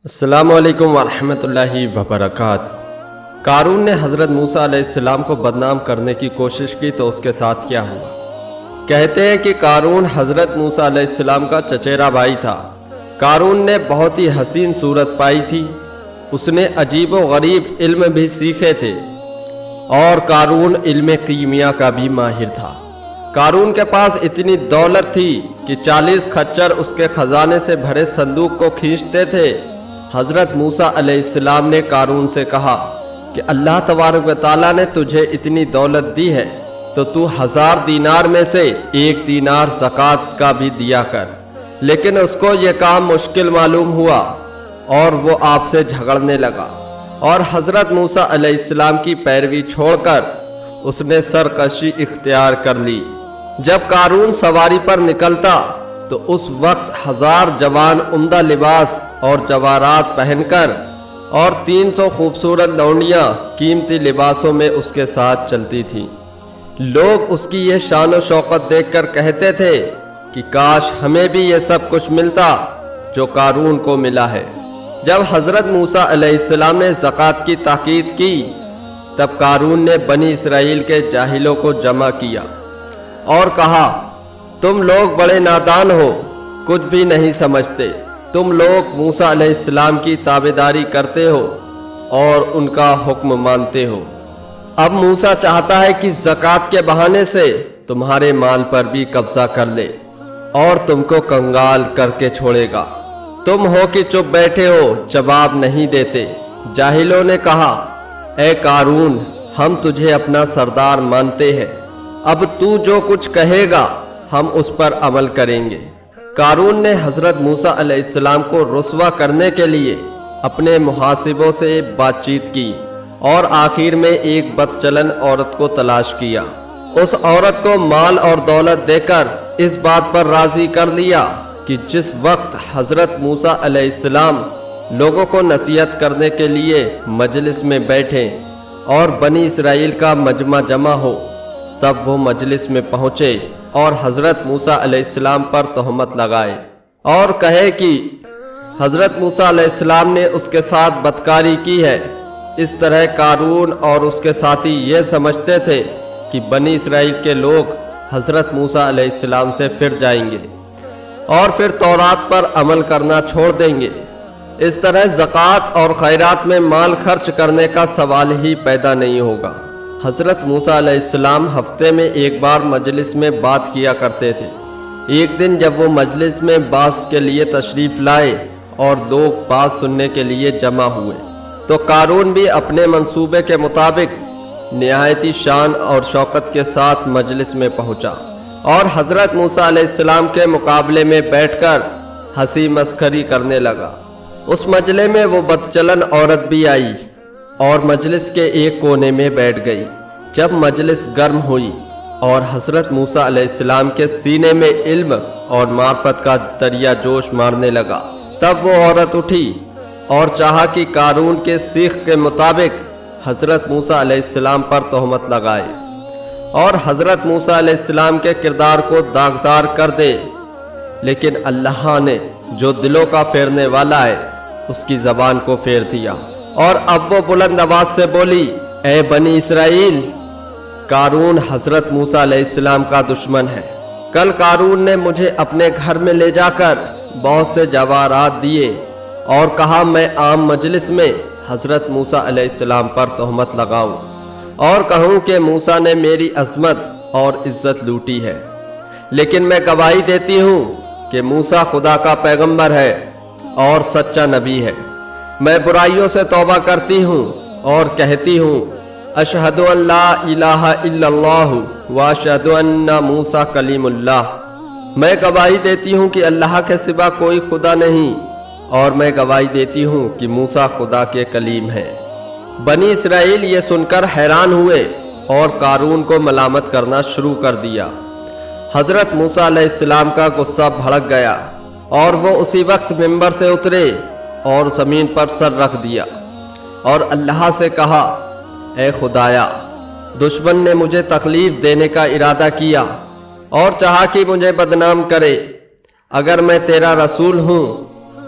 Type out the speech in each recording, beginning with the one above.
السلام علیکم ورحمۃ اللہ وبرکاتہ۔ قارون نے حضرت موسیٰ علیہ السلام کو بدنام کرنے کی کوشش کی تو اس کے ساتھ کیا ہوا؟ کہتے ہیں کہ قارون حضرت موسیٰ علیہ السلام کا چچیرا بھائی تھا۔ قارون نے بہت ہی حسین صورت پائی تھی، اس نے عجیب و غریب علم بھی سیکھے تھے، اور قارون علم کیمیا کا بھی ماہر تھا۔ قارون کے پاس اتنی دولت تھی کہ 40 خچر اس کے خزانے سے بھرے صندوق کو کھینچتے تھے۔ حضرت موسیٰ علیہ السلام نے قارون سے کہا کہ اللہ تبارک و تعالیٰ نے تجھے اتنی دولت دی ہے تو تو 1000 دینار میں سے 1 دینار زکوٰۃ کا بھی دیا کر، لیکن اس کو یہ کام مشکل معلوم ہوا اور وہ آپ سے جھگڑنے لگا، اور حضرت موسیٰ علیہ السلام کی پیروی چھوڑ کر اس نے سرکشی اختیار کر لی۔ جب قارون سواری پر نکلتا تو اس وقت 1000 جوان عمدہ لباس اور جواہرات پہن کر اور 300 خوبصورت لونڈیاں قیمتی لباسوں میں اس کے ساتھ چلتی تھیں۔ لوگ اس کی یہ شان و شوکت دیکھ کر کہتے تھے کہ کاش ہمیں بھی یہ سب کچھ ملتا جو قارون کو ملا ہے۔ جب حضرت موسیٰ علیہ السلام نے زکوٰۃ کی تاکید کی تب قارون نے بنی اسرائیل کے جاہلوں کو جمع کیا اور کہا، تم لوگ بڑے نادان ہو، کچھ بھی نہیں سمجھتے، تم لوگ موسیٰ علیہ السلام کی تابعداری کرتے ہو اور ان کا حکم مانتے ہو۔ اب موسیٰ چاہتا ہے کہ زکوٰۃ کے بہانے سے تمہارے مال پر بھی قبضہ کر لے اور تم کو کنگال کر کے چھوڑے گا۔ تم ہو کہ چپ بیٹھے ہو، جواب نہیں دیتے۔ جاہلوں نے کہا، اے قارون، ہم تجھے اپنا سردار مانتے ہیں، اب تو جو کچھ کہے گا ہم اس پر عمل کریں گے۔ قارون نے حضرت موسیٰ علیہ السلام کو رسوا کرنے کے لیے اپنے محاسبوں سے بات چیت کی اور آخر میں ایک بدچلن عورت کو تلاش کیا۔ اس عورت کو مال اور دولت دے کر اس بات پر راضی کر لیا کہ جس وقت حضرت موسیٰ علیہ السلام لوگوں کو نصیحت کرنے کے لیے مجلس میں بیٹھیں اور بنی اسرائیل کا مجمع جمع ہو تب وہ مجلس میں پہنچے اور حضرت موسیٰ علیہ السلام پر تہمت لگائے اور کہے کہ حضرت موسیٰ علیہ السلام نے اس کے ساتھ بدکاری کی ہے۔ اس طرح قارون اور اس کے ساتھی یہ سمجھتے تھے کہ بنی اسرائیل کے لوگ حضرت موسیٰ علیہ السلام سے پھر جائیں گے اور پھر تورات پر عمل کرنا چھوڑ دیں گے۔ اس طرح زکوٰۃ اور خیرات میں مال خرچ کرنے کا سوال ہی پیدا نہیں ہوگا۔ حضرت موسیٰ علیہ السلام ہفتے میں ایک بار مجلس میں بات کیا کرتے تھے۔ ایک دن جب وہ مجلس میں بحث کے لیے تشریف لائے اور لوگ بات سننے کے لیے جمع ہوئے تو قارون بھی اپنے منصوبے کے مطابق نہایتی شان اور شوکت کے ساتھ مجلس میں پہنچا اور حضرت موسیٰ علیہ السلام کے مقابلے میں بیٹھ کر ہنسی مسخری کرنے لگا۔ اس مجلس میں وہ بدچلن عورت بھی آئی اور مجلس کے ایک کونے میں بیٹھ گئی۔ جب مجلس گرم ہوئی اور حضرت موسیٰ علیہ السلام کے سینے میں علم اور معرفت کا دریا جوش مارنے لگا تب وہ عورت اٹھی اور چاہا کہ قارون کے سیخ کے مطابق حضرت موسیٰ علیہ السلام پر تہمت لگائے اور حضرت موسیٰ علیہ السلام کے کردار کو داغدار کر دے، لیکن اللہ نے جو دلوں کا پھیرنے والا ہے اس کی زبان کو پھیر دیا اور اب وہ بلند آواز سے بولی، اے بنی اسرائیل، قارون حضرت موسیٰ علیہ السلام کا دشمن ہے۔ کل قارون نے مجھے اپنے گھر میں لے جا کر بہت سے جواہرات دیے اور کہا میں عام مجلس میں حضرت موسیٰ علیہ السلام پر تہمت لگاؤں اور کہوں کہ موسیٰ نے میری عظمت اور عزت لوٹی ہے، لیکن میں گواہی دیتی ہوں کہ موسیٰ خدا کا پیغمبر ہے اور سچا نبی ہے۔ میں برائیوں سے توبہ کرتی ہوں اور کہتی ہوں، اشہد ان لا الہ الا اللہ و اشہد ان موسیٰ کلیم اللہ۔ میں گواہی دیتی ہوں کہ اللہ کے سوا کوئی خدا نہیں اور میں گواہی دیتی ہوں کہ موسیٰ خدا کے کلیم ہیں۔ بنی اسرائیل یہ سن کر حیران ہوئے اور قارون کو ملامت کرنا شروع کر دیا۔ حضرت موسیٰ علیہ السلام کا غصہ بھڑک گیا اور وہ اسی وقت ممبر سے اترے اور زمین پر سر رکھ دیا اور اللہ سے کہا، اے خدایا، دشمن نے مجھے تکلیف دینے کا ارادہ کیا اور چاہا کہ مجھے بدنام کرے۔ اگر میں تیرا رسول ہوں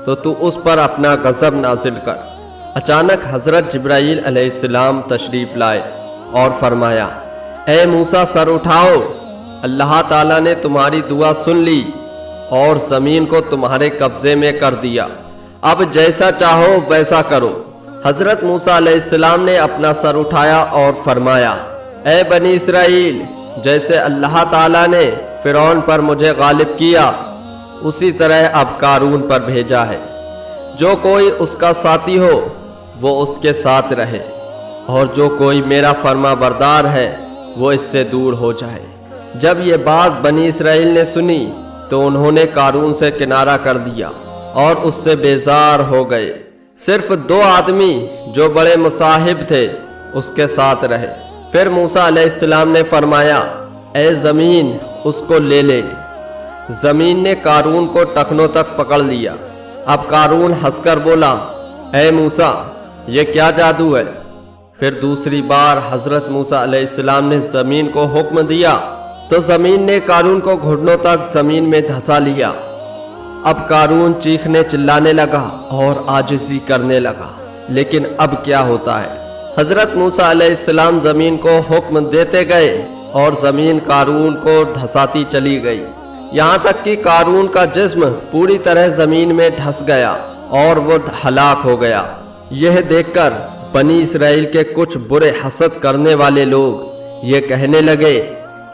تو تو اس پر اپنا غضب نازل کر۔ اچانک حضرت جبرائیل علیہ السلام تشریف لائے اور فرمایا، اے موسیٰ سر اٹھاؤ، اللہ تعالیٰ نے تمہاری دعا سن لی اور زمین کو تمہارے قبضے میں کر دیا، اب جیسا چاہو ویسا کرو۔ حضرت موسیٰ علیہ السلام نے اپنا سر اٹھایا اور فرمایا، اے بنی اسرائیل، جیسے اللہ تعالیٰ نے فرعون پر مجھے غالب کیا اسی طرح اب قارون پر بھیجا ہے، جو کوئی اس کا ساتھی ہو وہ اس کے ساتھ رہے، اور جو کوئی میرا فرما بردار ہے وہ اس سے دور ہو جائے۔ جب یہ بات بنی اسرائیل نے سنی تو انہوں نے قارون سے کنارہ کر دیا اور اس سے بیزار ہو گئے۔ صرف 2 آدمی جو بڑے مصاحب تھے اس کے ساتھ رہے۔ پھر موسیٰ علیہ السلام نے فرمایا، اے زمین اس کو لے لے۔ زمین نے قارون کو ٹخنوں تک پکڑ لیا۔ اب قارون ہنس کر بولا، اے موسیٰ یہ کیا جادو ہے؟ پھر دوسری بار حضرت موسیٰ علیہ السلام نے زمین کو حکم دیا تو زمین نے قارون کو گھٹنوں تک زمین میں دھسا لیا۔ اب قارون چیخنے چلانے لگا اور عاجزی کرنے لگا، لیکن اب کیا ہوتا ہے؟ حضرت موسیٰ علیہ السلام زمین کو حکم دیتے گئے اور زمین قارون کو دھساتی چلی گئی، یہاں تک کہ قارون کا جسم پوری طرح زمین میں دھس گیا اور وہ ہلاک ہو گیا۔ یہ دیکھ کر بنی اسرائیل کے کچھ برے حسد کرنے والے لوگ یہ کہنے لگے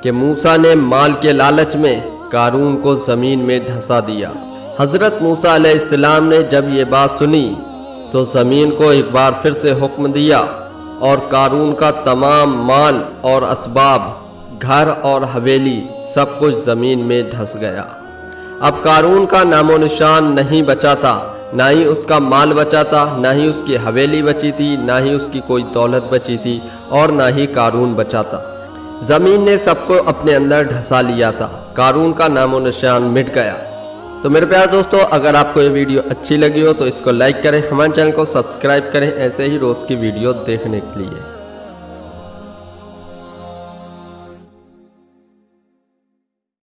کہ موسیٰ نے مال کے لالچ میں قارون کو زمین میں دھسا دیا۔ حضرت موسیٰ علیہ السلام نے جب یہ بات سنی تو زمین کو ایک بار پھر سے حکم دیا اور قارون کا تمام مال اور اسباب، گھر اور حویلی سب کچھ زمین میں دھس گیا۔ اب قارون کا نام و نشان نہیں بچا تھا، نہ ہی اس کا مال بچا تھا، نہ ہی اس کی حویلی بچی تھی، نہ ہی اس کی کوئی دولت بچی تھی، اور نہ ہی قارون بچا تھا۔ زمین نے سب کو اپنے اندر دھسا لیا تھا، قارون کا نام و نشان مٹ گیا۔ تو میرے پیارے دوستو، اگر آپ کو یہ ویڈیو اچھی لگی ہو تو اس کو لائک کریں، ہمارے چینل کو سبسکرائب کریں ایسے ہی روز کی ویڈیو دیکھنے کے لیے۔